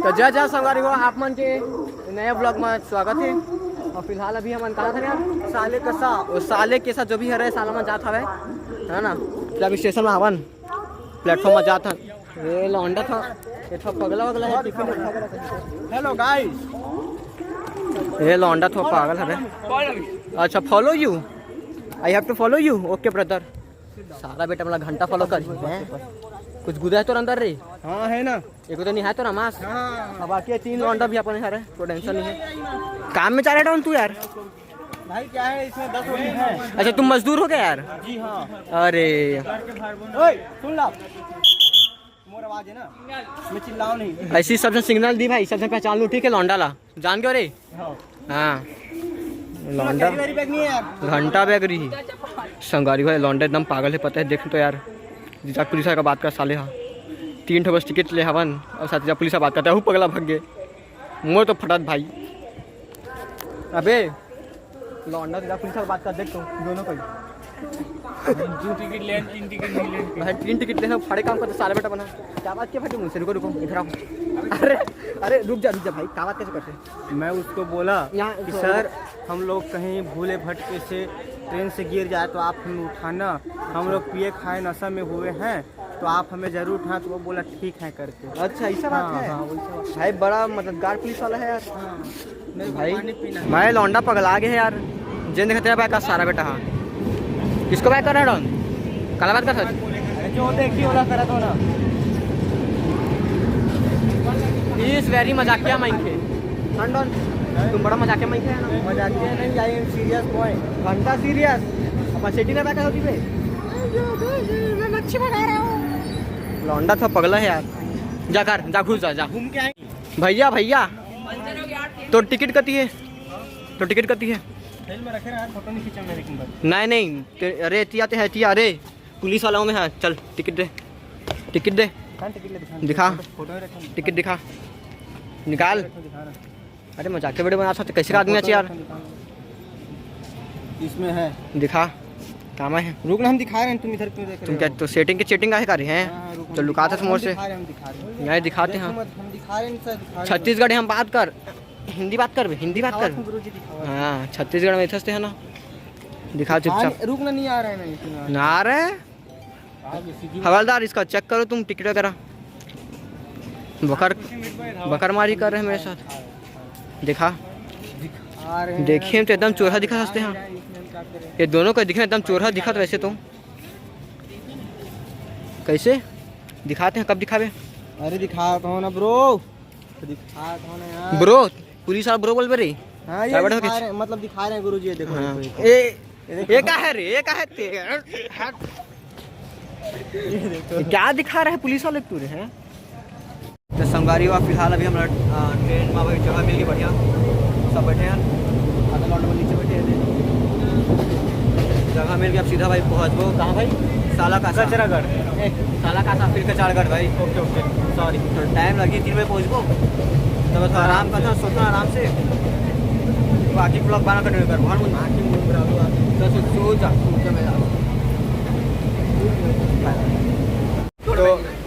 तो जय जय संगवारी हो आप मन के नए ब्लॉग में स्वागत है। और फिलहाल अभी हम कहा था यार साले कसा और साले के साथ जो भी है रहे साला में जाता है ना। तो अभी स्टेशन में आवन प्लेटफॉर्म में जाता ये लौंडा था ये थोड़ा पगला वगला है। हेलो गाइस ये लौंडा थोड़ा पागल है। अच्छा follow you I have to follow you okay brother. सारा बेटा मतलब घंटा फॉलो कर कुछ गुदा है तो अंदर रे। हाँ है ना एक तो नहीं है तो नमाज। हाँ बाकी 3 लौंडा भी अपन है तो टेंशन नहीं है। काम में चल रहा हूँ तू यार भाई क्या है इसमें 10 रोटी है। अच्छा तुम मजदूर हो गया यार। जी हाँ। अरे सुन ला मोर आवाज है ना मैं चिल्लाऊं नहीं ऐसी सबसे सिग्नल दी भाई सबसे पहचान लूँ ठीक है लौंडा ला जान क्यों रे। हाँ लौंडा घंटा बैग रही संगारी भाई लौंडा एकदम पागल है पता है देख तो यार जीजा पुलिस का बात कर साले। हाँ 3 बस टिकट ले हवन और साथ जीजा पुलिस बात करता है पगला भाग गए मोर तो फटत भाई। अबे लौंडा जीजा पुलिस बात कर देख तो दोनों को 3 टिकट ले फड़े काम करते साले बेटा बना क्या बात क्या फटे मुझसे रुको रुको इधर आओ। अरे रुक जा भाई क्या बात कैसे करते। मैं उसको बोला कि सर हम लोग कहीं भूले भटके से ट्रेन से गिर जाए तो आप हमें उठाना हम लोग पिए खाए नशा में हुए हैं तो आप हमें जरूर उठा। तो वो बोला ठीक है करके। अच्छा ऐसा बात है। हाँ भाई बड़ा मददगार पुलिस वाला है यार। भाई मैं लौंडा पगला गया है यार जिन देखते हैं का सारा बेटा। हाँ किसको बात कर रहा है डॉन काला बात कर सर जो देखिए वाला करा तो ना इस वेरी मजाकिया माइंड के डॉन तुम बड़ा मजाकिया माइंड है ना। मजाकिया नहीं आई एम सीरियस बॉय घंटा सीरियस अपन सिटी में बैठा होती पे मैं मच्छी बना रहा हूँ। लौंडा था पगला है यार जा कर जा घुस जा घूम के आए। भैया भैया तो टिकट कती है तो टिकट कती है नहीं अरे तियाते है तिया अरे पुलिस वालों में है चल टिकट दे दिखा टिकट दिखा निकाल। अरे मजाक के वीडियो बना सकते कैसे का आदमी अच्छे यार इसमें है दिखा काम है। रुक ना हम दिखा रहे हैं तुम इधर क्यों देख रहे हो। तुम क्या तो सेटिंग की चीटिंग काहे कर रहे हैं तो लुकाते थे मोर से नहीं दिखाते हैं छत्तीसगढ़ हम बात कर हिंदी बात कर हिंदी बात कर। हाँ छत्तीसगढ़ में इधर है ना दिखा चुपचाप। रुक ना नहीं आ रहे हैं ना आ रहे हवलदार इसका चेक करो तुम टिकट वगैरह बकर मारी कर रहे हैं मेरे साथ दिखा देखिए तो एकदम चोरा दिखा सकते हैं। ये दोनों को दिखे एकदम चोरा दिखा तो वैसे तो कैसे दिखाते हैं कब दिखावे। अरे दिखाता हूँ ना ब्रो दिखाता हूँ ना यार ब्रो पुलिस वाला ब्रो बोल रही। हाँ ये मतलब दिखा रहे हैं गुरुजी ये देखो। हाँ। ये क्या है रे ये क्या है क्या दिखा रहा है पुलिस वाले तू है। तो संगारी हुआ फिलहाल अभी हमारा ट्रेन में भाई जगह मिल गई बढ़िया सब बैठे हैं आधा लौंडे में नीचे बैठे हैं जगह मिल गई। अब सीधा भाई पहुँच गो कहाँ भाई साला कासा फिर कचाड़गढ़ भाई। ओके सॉरी थोड़ा टाइम लगी 3 बजे पहुँच गो तब थोड़ा आराम करना सोचना आराम से बाकी ब्लॉग बना कर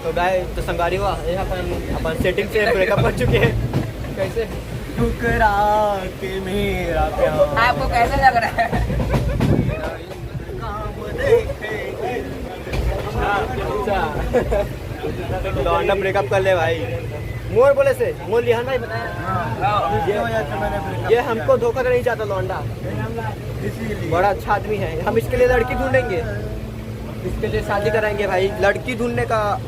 तो गाय तो संगारी हुआ अपन सेटिंग से ब्रेकअप कर चुके हैं। कैसे ठुकरा के मेरा प्यार आपको कैसे लग रहा है। लौंडा ब्रेकअप कर ले भाई मोर बोले से मोर लिहान भाई बताया ये हमको धोखा नहीं चाहता लौंडा बड़ा अच्छा आदमी है। हम इसके लिए लड़की ढूंढेंगे इसके लिए शादी कराएंगे भाई। लड़की ढूंढने का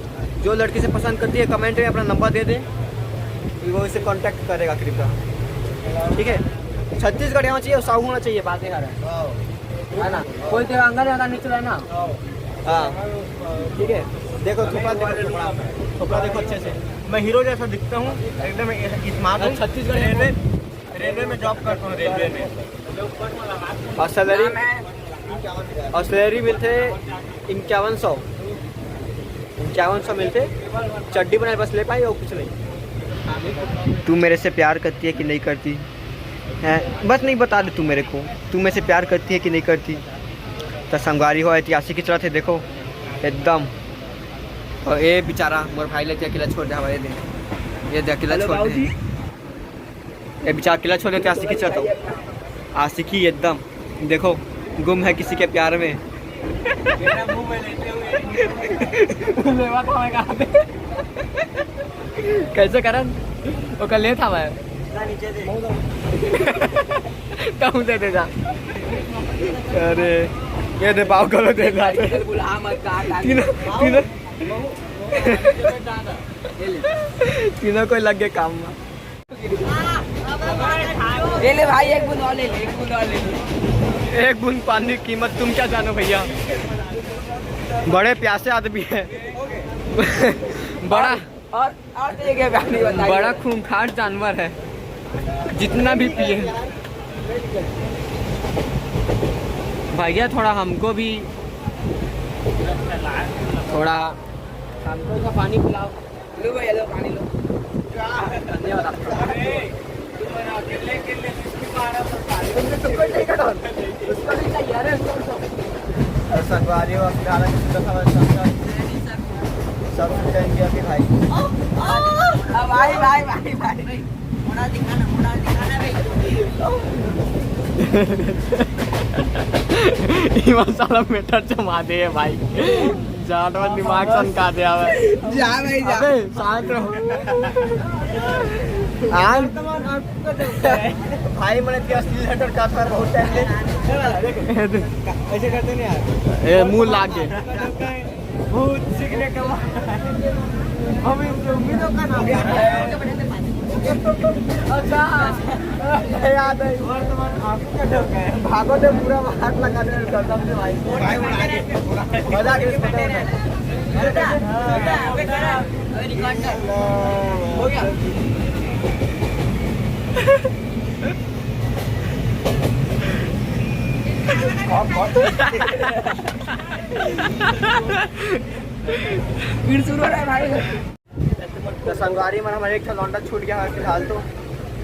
जो लड़की से पसंद करती है कमेंट में अपना नंबर दे दे वो इसे कांटेक्ट करेगा कृपया ठीक है। छत्तीसगढ़ यहाँ चाहिए साहू होना चाहिए बात है ना कोई तेरा अंदर ज़्यादा नहीं चला ना। हाँ ठीक है देखो थोपड़ा देखो अच्छे से मैं हीरो जैसा दिखता हूँ एकदम स्मार्ट हूँ। छत्तीसगढ़ रेलवे में जॉब करता हूँ रेलवे में और सैलरी मिलते 5100 मिलते चड्डी बनाए बस ले पाई और कुछ नहीं। तू मेरे से प्यार करती है कि नहीं करती है बस नहीं बता दे तू मेरे को तू मेरे से प्यार करती है कि नहीं करती। तो संगवारी हो ऐतिहासिक की तरह थे देखो एकदम और ये बेचारा मोर भाई लेके अकेला छोड़ दे हमारे दिन ये देख अकेला छोड़ दे, ये बेचारा अकेला छोड़ दे, आशिकी चलता हूँ, आशिकी एकदम देखो गुम है किसी के प्यार में। कैसे करन वो कल ले था मैं कहूँ दे दे जा। अरे ये दे पाव करो दे जा तीनों को लग गए काम में। ले ले भाई, एक बूंद और ले ले, एक बूंद और ले ले। एक बूंद पानी की कीमत तुम क्या जानो भैया, बड़े प्यासे आदमी है। बड़ा और एक है पानी बताइए। बड़ा खूंखार जानवर है, जितना भी पिए। भैया थोड़ा हमको भी थोड़ा हमको का पानी पिलाओ। लो भैया, लो पानी लो। संगवारी और सब जाएंगे अभी भाई। भाई भाई भाई भाई मुड़ा दिखाना भाई। ये मसाला मीटर जमा दे है भाई, जानवर दिमाग सनका दे आवे। जा भाई जा, शांत रहो। आज भाई मैंने 80 लीटर का था बहुत टाइम ले, ऐसे करते नहीं यार, ये मुंह लाग गए भूत सीखने का। हम उम्मीदों का नाम अच्छा याद है वर्तमान आपका ढोक है, भागो दे पूरा हाथ लगा दे कसम से भाई मजा के हो गया। फिर शुरू हो रहा है भाई। तो संगवारी में हमारे एक लौंडा छूट गया है फिलहाल, तो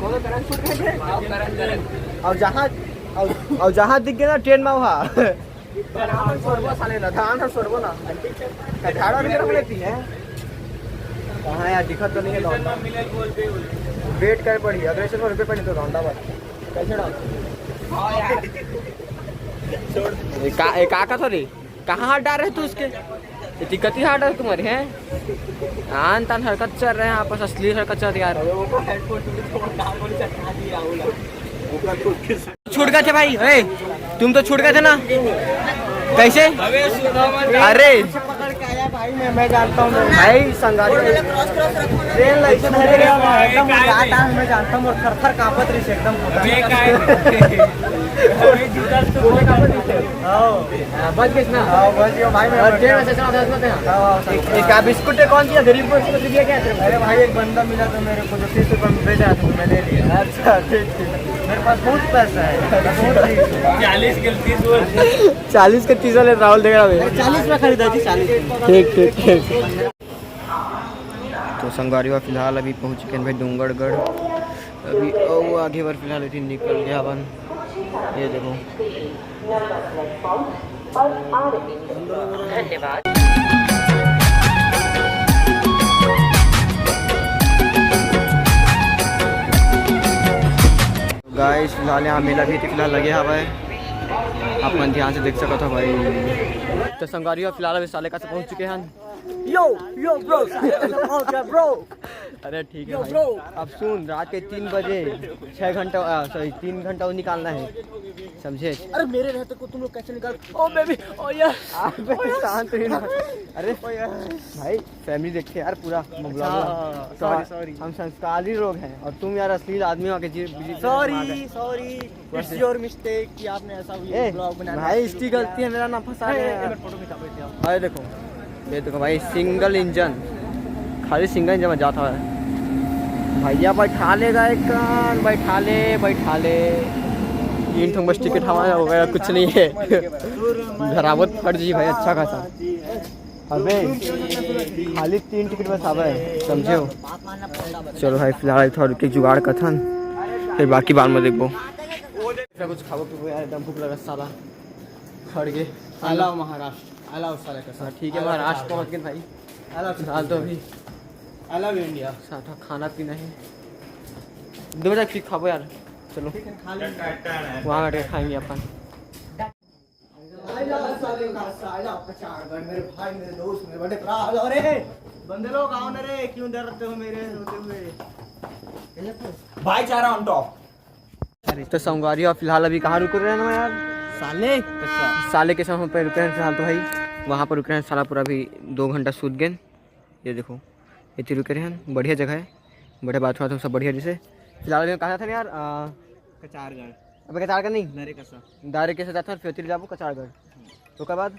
कौन करण छूट गए। और जहाँ दिख गया ना ट्रेन में वहाँ साले ना धान हम छोड़बो ना झाड़ा भी रख लेती है। कहाँ यार दिखत तो नहीं है लौंडा, वेट कर पड़ी अगर 100 रुपये पड़ी तो लौंडा बस कैसे का थोड़ी कहाँ हाथ डाल रहे तू उसके, दिक्कत ही हाथ डाल तुम्हारी है। आन तान हरकत चल रहे हैं आपस, असली हरकत चल यार। छूट गए थे भाई, तुम तो छूट गए थे ना, कैसे? अरे भाई मैं जानता हूँ भाई, संगारी ट्रेन लाइसेंस है एकदम मैं जानता हूँ, और थर कांपत रही एकदम बच गए ना भाई। बिस्कुट कौन सी गरीब को दिया क्या? अरे भाई एक बंदा मिला तो मेरे को जो 30 रुपये में बेचा था मैं ले लिया। अच्छा ठीक ठीक, मेरे पास बहुत पैसा है। 40 के 30 वाले राहुल देगा भाई, 40 में खरीदा जी 40। ठीक ठीक ठीक। तो संगवारी फिलहाल अभी पहुँच चुके हैं भाई डूंगरगढ़, अभी वो आगे बार फिलहाल निकल गया बन, ये देखो। धन्यवाद। गाइस फिलहाल यहाँ मेला भी फिलहाल लगे हुआ है, आप मन ध्यान से देख सकते हो भाई। तो संगवारी फिलहाल अभी साले का से पहुँच चुके हैं। यो यो ब्रो ब्रो। अरे ठीक है भाई, अब सुन रात के 3 बजे 6 घंटा सॉरी 3 घंटा निकालना है, समझे? अरे मेरे रहते को तुम लोग कैसे निकाल? ओ बेबी ओ यार शांत रहना। अरे भाई फैमिली देखते यार पूरा। सॉरी हम संस्कारी लोग हैं और तुम यार असली आदमी हो के जी। सॉरी इट्स योर मिस्टेक कि आपने ऐसा ब्लॉग बनाया। भाई इसकी गलती है, मेरा नाम फंसा रहे हैं। अरे देखो ये देखो भाई, सिंगल इंजन, खाली सिंगल इंजन में जाता है भैया। बैठा लेगा एक कान, बैठा ले 3 ठोंग बस टिकट हमारा हो गया, कुछ नहीं है। घरावत फट जी भाई अच्छा खासा। अबे खाली 3 टिकट बस आवा है, समझे हो? चलो भाई फिलहाल थोड़ा रुके जुगाड़ कथन, फिर बाकी बार में देखो। कुछ खाओ पीबो यार, एकदम भूख लगा साला खड़ गए। अलाउ महाराष्ट्र, अलाउ साले का साथ। ठीक है महाराष्ट्र पहुँच गए भाई। फिलहाल तो अभी आई लव इंडिया। साथ खाना पीना है 2 बजे ठीक खाबो यार चलो वहाँ बैठ के खाएंगे अपन मेरे भाई मेरे दोस्त मेरे बड़े भरा अरे बंदे लोग आओ ना रे क्यों डरते हो मेरे होते हुए भाईचारा ऑन टॉप। तो संगवारी और फिलहाल अभी कहाँ रुक रहे हैं ना यार साले के साथ पे रुके हैं फिलहाल तो भाई वहाँ पर रुक रहे हैं साला पूरा भी 2 घंटा सूत गए ये देखो इतनी रुके रहे हैं बढ़िया जगह है बड़े बाथरूम सब बढ़िया जैसे फिलहाल अभी कहा था ना यार कचारगढ़ अबे कचारगढ़ नहीं नरे कसा डायरेक्ट कैसे जाता है फिर जाबो कचारगढ़ उसके बाद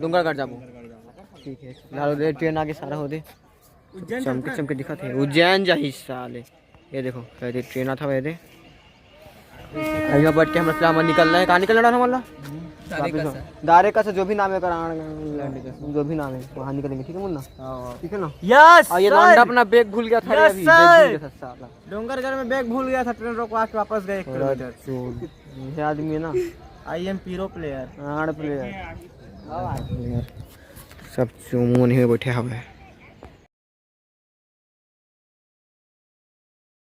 डूंगरगढ़ जाबो ठीक है फिलहाल उधर ट्रेन आगे सारा हो दे चमके चमके दिखा थे उज्जैन जाही साले ये देखो कहते ट्रेन आता है दे अभी बैठ के हम फिलहाल निकल रहे हैं कहाँ निकल रहा है हमारा दारेका से जो भी नाम है जो भी नाम है वहाँ निकलेंगे ठीक है मुन्ना ठीक है ना यस और ये लौंडा अपना बैग भूल गया था अभी बैग भूल गया था साला डोंगरगढ़ में बैग भूल गया था ट्रेन रोकवा के वापस गए 1 किलोमीटर। ये आदमी है ना आई एम पीरो प्लेयर आड़ प्लेयर सब चुमोन ही बैठे हुए